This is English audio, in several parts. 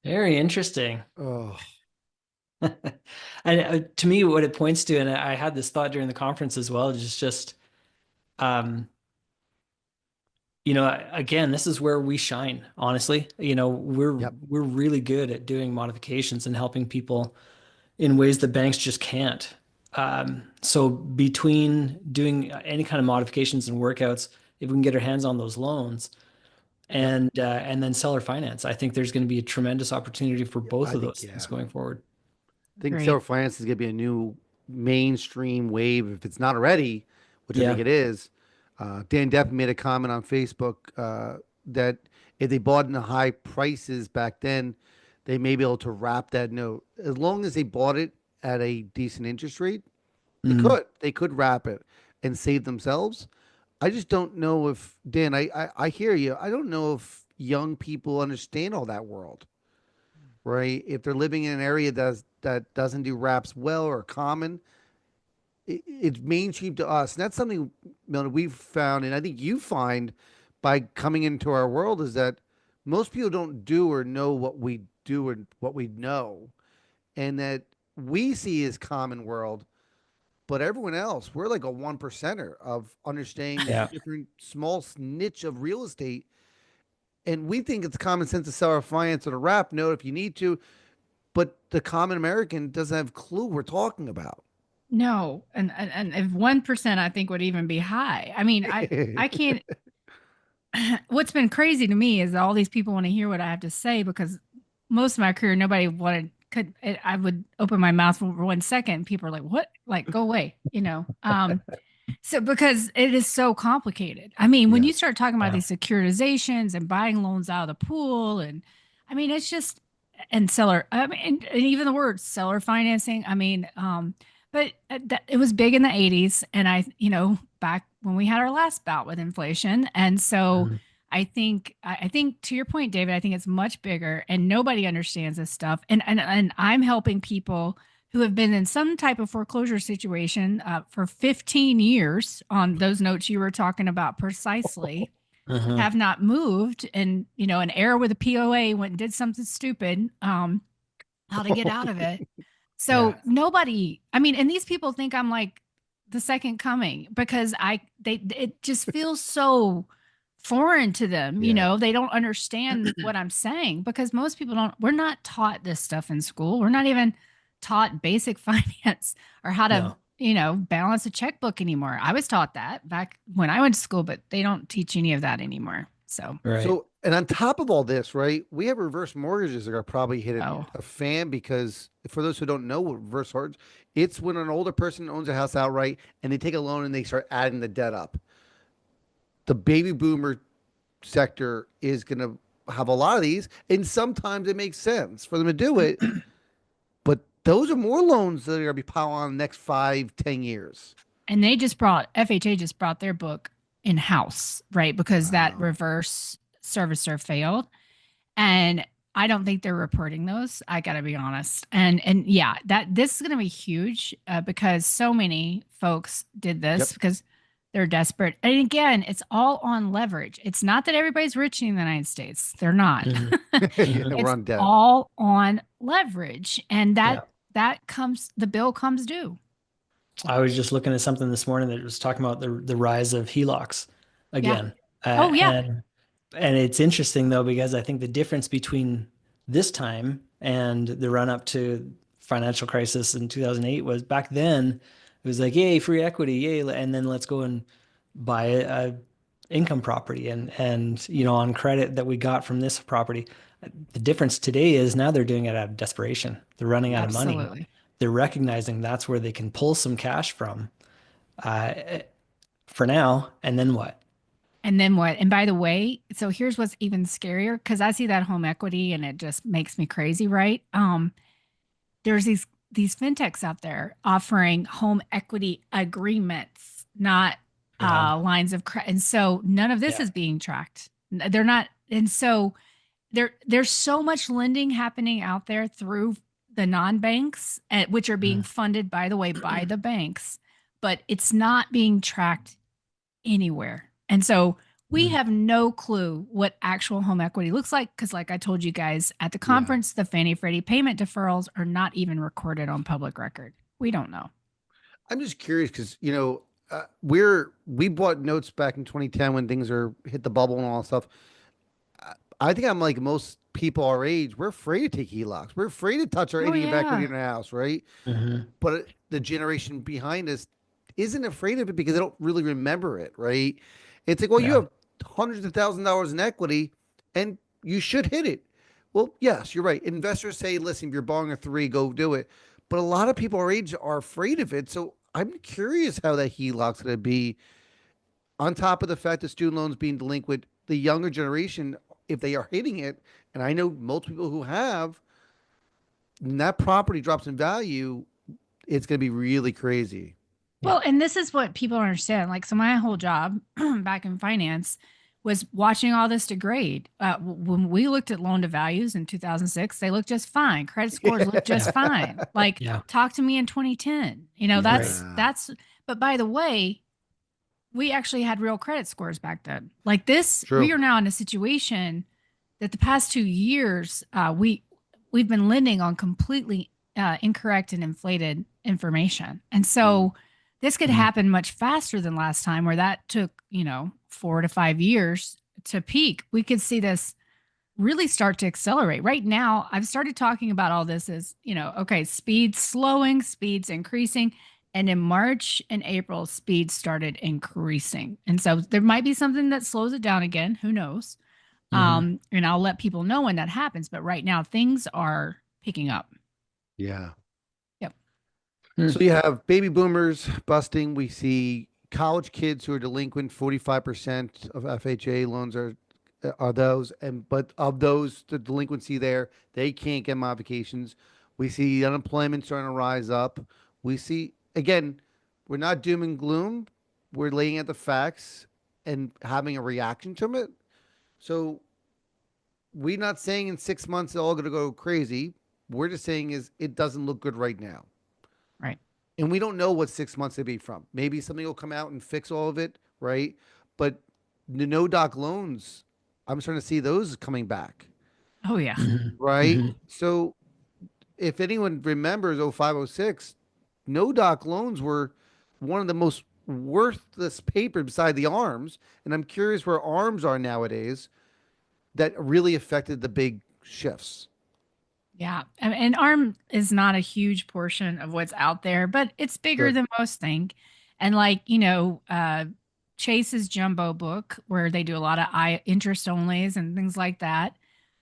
Very interesting. Oh, And to me, what it points to, and I had this thought during the conference as well, is just, um, again, this is where we shine, honestly. yep. We're really good at doing modifications and helping people in ways that banks just can't. So between doing any kind of modifications and workouts, if we can get our hands on those loans Yep. and then seller finance, I think there's going to be a tremendous opportunity for both I of think, those things yeah. going forward. I think Great. seller finance is going to be a new mainstream wave if it's not already, which I think Yeah. it is. Dan Depp made a comment on Facebook that if they bought in the high prices back then, they may be able to wrap that note. As long as they bought it at a decent interest rate, they Mhm. could. They could wrap it and save themselves. I just don't know if, Dan, I hear you. I don't know if young people understand all that world, right? If they're living in an area that doesn't do wraps well or common, it's mainstream to us. And that's something, Milton, we've found, and I think you find by coming into our world is that most people don't do or know what we do and what we know, and that we see as common world, but everyone else, we're like a one percenter of understanding this Yeah. different small niche of real estate. And we think it's common sense to sell our finance or to wrap note if you need to, but the common American doesn't have a clue we're talking about. No, and if 1% I think would even be high. I mean, I can't. What's been crazy to me is all these people want to hear what I have to say because most of my career nobody wanted could I would open my mouth for 1 second and people are like, "What? Like, go away," you know. So because it is so complicated. I mean, when Yeah. you start talking about Yeah. these securitizations and buying loans out of the pool, and I mean, it's just and seller. I mean, and even the word seller financing. I mean, but it was big in the '80s, and back when we had our last bout with inflation, and so. Mhm. I think to your point, David, I think it's much bigger and nobody understands this stuff. And I'm helping people who have been in some type of foreclosure situation for 15 years on those notes you were talking about precisely, Mhm. have not moved, and an error with a POA went and did something stupid, how to get out of it. Yeah. So nobody, I mean, and these people think I'm like the second coming because it just feels so foreign to them. Yeah. They don't understand what I'm saying because most people we're not taught this stuff in school. We're not even taught basic finance or how to, No. balance a checkbook anymore. I was taught that back when I went to school, but they don't teach any of that anymore. So, Right. So, and on top of all this, right, we have reverse mortgages that are probably hit oh, a fan because for those who don't know what reverse mortgage, it's when an older person owns a house outright and they take a loan and they start adding the debt up. The baby boomer sector is going to have a lot of these, and sometimes it makes sense for them to do it. But those are more loans that are going to be piling on the next 5, 10 years. and FHA just brought their book in house, right? Because that Wow. reverse servicer failed. And I don't think they're reporting those. I got to be honest. And yeah, that this is going to be huge because so many folks did this Yep. because they're desperate. And again, it's all on leverage. It's not that everybody's rich in the United States. They're not. Mhm. Yeah, Mhm. we're It's on debt. all on leverage, and Yeah. the bill comes due. I was just looking at something this morning that was talking about the rise of HELOCs Yeah. again. Oh yeah. And it's interesting though, because I think the difference between this time and the run up to financial crisis in 2008 was back then it was like, yay, free equity, yay, and then let's go and buy a income property and on credit that we got from this property. The difference today is now they're doing it out of desperation. They're running out of money. Absolutely. They're recognizing that's where they can pull some cash from uh, for now, and then what? And then what? And by the way, so here's what's even scarier because I see that home equity and it just makes me crazy, right? There's these fintechs out there offering home equity agreements, not Yeah. lines of credit, and so none of this Yeah. is being tracked. They're not, and so there's so much lending happening out there through the non-banks, which are being Mhm. funded, by the way, by the banks, but it's not being tracked anywhere. And so We have no clue what actual home equity looks like because, like I told you guys at the Yeah. conference, the Fannie Freddie payment deferrals are not even recorded on public record. We don't know. I'm just curious because we bought notes back in 2010 when things are hit the bubble and all that stuff. I think I'm like most people our age. We're afraid to take HELOCs. We're afraid to touch our Oh, any of equity yeah. in our house, right? Hmm. But the generation behind us isn't afraid of it because they don't really remember it, right? It's like, well, you Yeah. have hundreds of $1,000s in equity, and you should hit it. Well, yes, you're right. Investors say, listen, if you're borrowing a three, go do it. But a lot of people our age are afraid of it. So I'm curious how that HELOC's going to be on top of the fact that student loans being delinquent, the younger generation, if they are hitting it, and I know multiple people who have, and that property drops in value, it's going to be really crazy. Yeah. Well, and this is what people don't understand. Like, so my whole job back in finance was watching all this degrade. When we looked at loan to values in 2006, they looked just fine. Credit scores looked just Yeah. fine. Like, Yeah. talk to me in 2010. You know, Right. Yeah. but by the way, we actually had real credit scores back then. Like this, we True. are now in a situation that the past 2 years, we've been lending on completely incorrect and inflated information, and Mm. so this could Mhm. happen much faster than last time, where that took 4 to 5 years to peak. We could see this really start to accelerate. Right now, I've started talking about all this as, okay, speeds slowing, speeds increasing. And in March and April, speeds started increasing. And so there might be something that slows it down again. Who knows? Mhm. And I'll let people know when that happens. But right now, things are picking up. Yeah. Yep. So Hmm. you have baby boomers busting. We see college kids who are delinquent. 45% of FHA loans are those, and but of those, the delinquency there, they can't get modifications. We see unemployment starting to rise up. We see again, we're not doom and gloom. We're laying out the facts and having a reaction to it. So we're not saying in 6 months it's all going to go crazy. We're just saying is it doesn't look good right now. Right. And we don't know what 6 months to be from. Maybe something will come out and fix all of it, right? But the no doc loans, I'm starting to see those coming back, Oh, yeah. Mhm. right? Mhm. So if anyone remembers 0506, no doc loans were one of the most worthless paper beside the arms. And I'm curious where arms are nowadays that really affected the big shifts. Yeah. And ARM is not a huge portion of what's out there, but it's bigger Sure. than most think. And like, Chase's jumbo book, where they do a lot of interest onlys and things like that,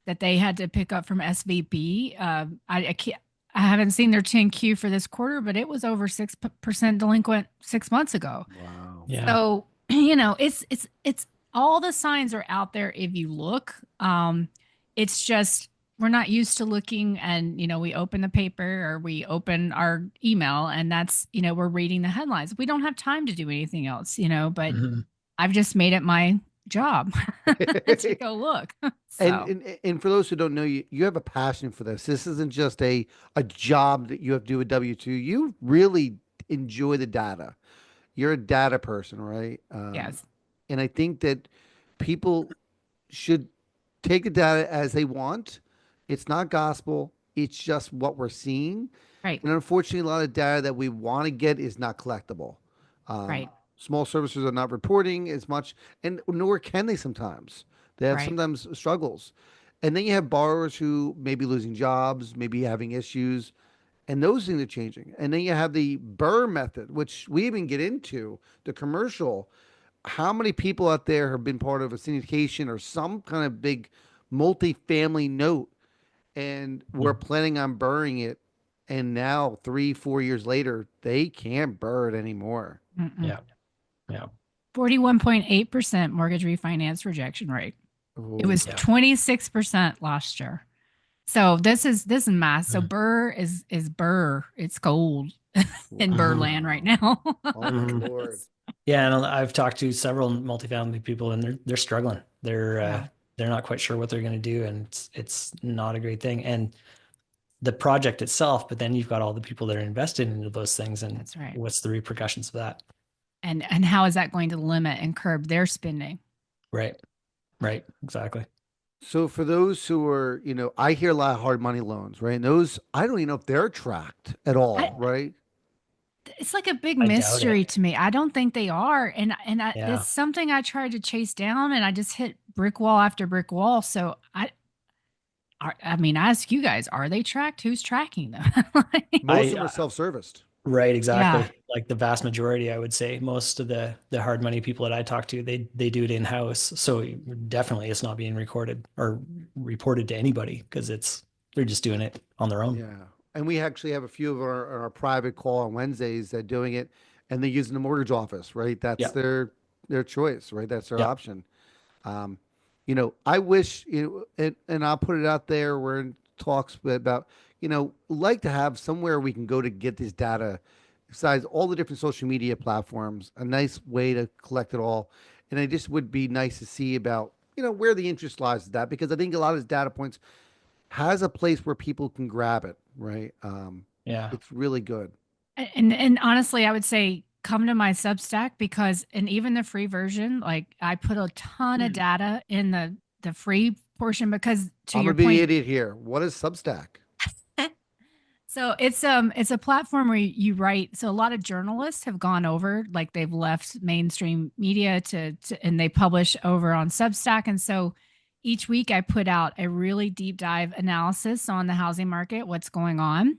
that they had to pick up from SVB. I can't, I haven't seen their 10Q for this quarter, but it was over 6% delinquent 6 months ago. Wow. Yeah. So, it's all the signs are out there if you look. It's just we're not used to looking, and we open the paper or we open our email, and that's, we're reading the headlines. We don't have time to do anything else, but Mhm. I've just made it my job to go look. And, So, and and for those who don't know, you have a passion for this. This isn't just a job that you have to do a W-2. You really enjoy the data. You're a data person, right? yes. And I think that people should take the data as they want. It's not gospel. It's just what we're seeing. Right. And unfortunately, a lot of data that we want to get is not collectible. Um, Right. Small services are not reporting as much, and nor can they sometimes. They have Right. sometimes struggles. And then you have borrowers who may be losing jobs, maybe having issues, and those things are changing. And then you have the Burr method, which we even get into, the commercial. How many people out there have been part of a syndication or some kind of big multi-family note and we're Mhm. planning on burying it, and now 3 4 years later they can't burr it anymore. Mm-mm. Yeah. Yeah. 41.8% mortgage refinance rejection rate. It Oh, was Yeah. 26% last year. So this is mass. So Mhm. Burr is Burr. It's gold in Mhm. Burrland right now. oh my Mhm. lord. Yeah, and I've talked to several multifamily people, and they're struggling. Yeah, They're not quite sure what they're going to do, and it's not a great thing. And the project itself, but then you've got all the people that are invested into those things, and that's right. what's the repercussions of that? And how is that going to limit and curb their spending? Right. Right. Exactly. So for those who are, I hear a lot of hard money loans, right? And those, I don't even know if they're tracked at I, all, right? it's like a big I doubt it. mystery to me. I don't think they are, it's Yeah. something I tried to chase down, and I just hit brick wall after brick wall. So I mean, I ask you guys, are they tracked? Who's tracking them? Like, Most I, of them are self-serviced. right, yeah. exactly. Like the vast majority, I would say, most of the hard money people that I talk to, they do it in house. So definitely, it's not being recorded or reported to anybody because they're just doing it on their own. Yeah. And we actually have a few of our private call on Wednesdays that doing it and they're using the mortgage office, right? That's Yeah, their choice, right? That's their yeah. option. Um, I wish, and I'll put it out there. We're in talks about, like to have somewhere we can go to get this data, besides all the different social media platforms, a nice way to collect it all. And it just would be nice to see about, where the interest lies with that, because I think a lot of these data points has a place where people can grab it, right? Yeah. It's really good. And honestly, I would say come to my Substack, because and even the free version, like I put a ton of data in the free portion, because to I'm your gonna be the point. idiot here. What is Substack? So it's a platform where you write. So a lot of journalists have gone over, like they've left mainstream media and they publish over on Substack. And so each week I put out a really deep dive analysis on the housing market, what's going on.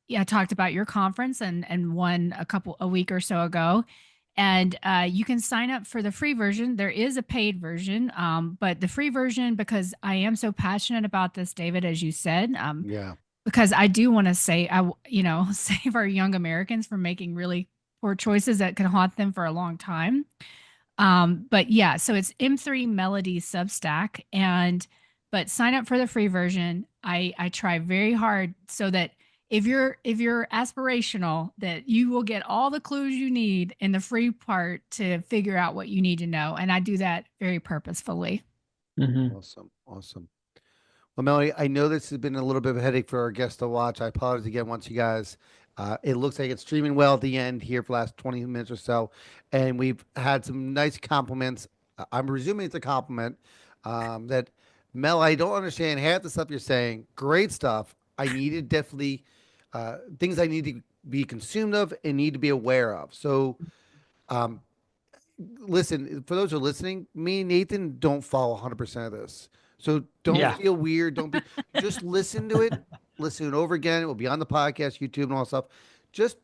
Yeah, I talked about your conference and one a week or so ago. And you can sign up for the free version. There is a paid version, but the free version, because I am so passionate about this, David, as you said, Yeah. because I do want to say, save our young Americans from making really poor choices that can haunt them for a long time. But yeah, so it's M3 Melody Substack, but sign up for the free version. I try very hard so that if you're aspirational, that you will get all the clues you need in the free part to figure out what you need to know, and I do that very purposefully. Hmm. Awesome. Awesome. Well, Melanie, I know this has been a little bit of a headache for our guests to watch. I apologize again once you guys. It looks like it's streaming well at the end here for the last 20 minutes or so. And we've had some nice compliments. I'm presuming it's a compliment that, Mel, I don't understand half the stuff you're saying. Great stuff. I needed definitely things I need to be consumed of and need to be aware of. So, um, listen, for those who are listening, me and Nathan don't follow 100% of this. So don't Yeah. feel weird. Don't be, just listen to it, listen it over again. It will be on the podcast, YouTube, and all that stuff. Just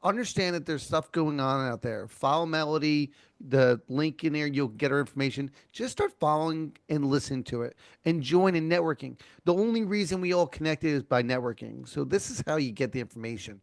understand that there's stuff going on out there. Follow Melody, the link in there, you'll get her information. Just start following and listen to it and join in networking. The only reason we all connected is by networking. So this is how you get the information.